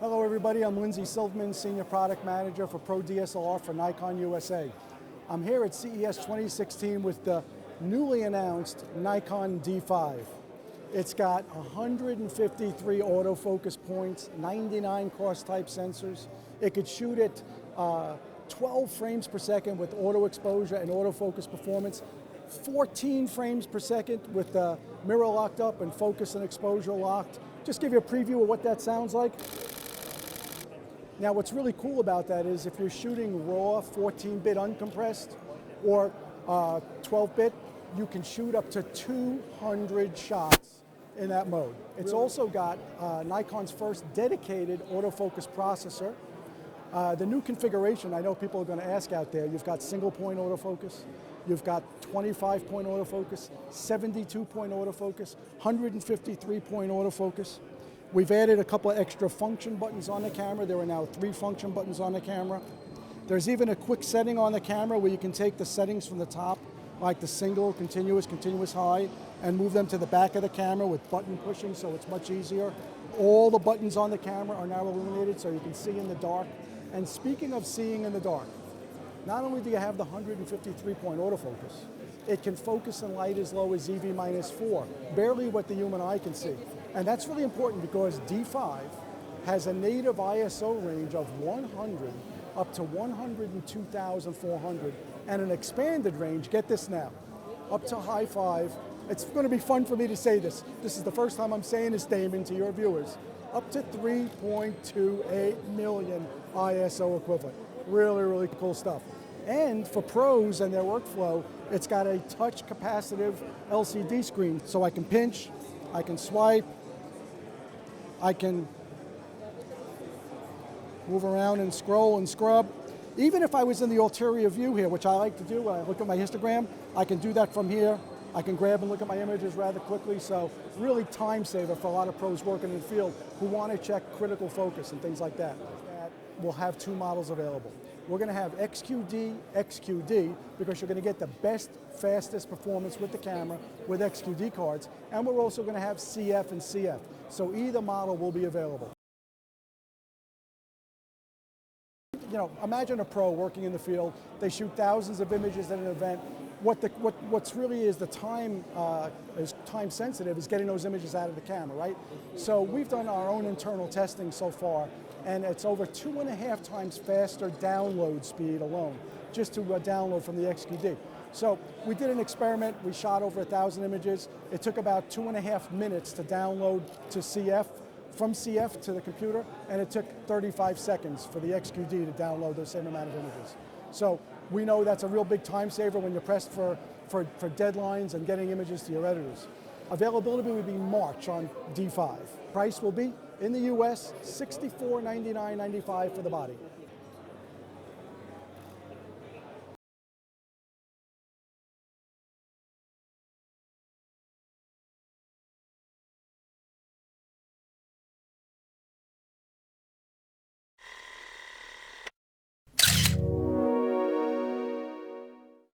Hello everybody, I'm Lindsay Silverman, Senior Product Manager for Pro DSLR for Nikon USA. I'm here at CES 2016 with the newly announced Nikon D5. It's got 153 autofocus points, 99 cross-type sensors. It could shoot at 12 frames per second with auto exposure and autofocus performance, 14 frames per second with the mirror locked up and focus and exposure locked. Just give you a preview of what that sounds like. Now what's really cool about that is if you're shooting raw 14-bit uncompressed or 12-bit, you can shoot up to 200 shots in that mode. It's also got Nikon's first dedicated autofocus processor. The new configuration, I know people are going to ask out there, you've got single-point autofocus, you've got 25-point autofocus, 72-point autofocus, 153-point autofocus. We've added a couple of extra function buttons on the camera. There are now 3 function buttons on the camera. There's even a quick setting on the camera where you can take the settings from the top, like the single, continuous, continuous high, and move them to the back of the camera with button pushing, so it's much easier. All the buttons on the camera are now illuminated so you can see in the dark. And speaking of seeing in the dark, not only do you have the 153-point autofocus, it can focus in light as low as EV-4, barely what the human eye can see. And that's really important because D5 has a native ISO range of 100 up to 102,400 and an expanded range, get this now, up to high 5. It's going to be fun for me to say this. This is the first time I'm saying this, Damon, to your viewers. Up to 3.28 million ISO equivalent. Really, really cool stuff. And for pros and their workflow, it's got a touch capacitive LCD screen, so I can pinch, I can swipe, I can move around and scroll and scrub. Even if I was in the ulterior view here, which I like to do when I look at my histogram, I can do that from here. I can grab and look at my images rather quickly, so really time saver for a lot of pros working in the field who want to check critical focus and things like that. We'll have 2 models available. We're going to have XQD, XQD, because you're going to get the best, fastest performance with the camera with XQD cards, and we're also going to have CF and CF. So either model will be available. You know, imagine a pro working in the field. They shoot thousands of images at an event. What's really is the time is time sensitive is getting those images out of the camera, right? So we've done our own internal testing so far, and it's over 2.5 times faster download speed alone, just to download from the XQD. So we did an experiment. We shot over 1,000 images. It took about 2.5 minutes to download to CF, from CF to the computer, and it took 35 seconds for the XQD to download the same amount of images. So we know that's a real big time saver when you're pressed for deadlines and getting images to your editors. Availability will be March on D5. Price will be, in the US, $64.99.95 for the body.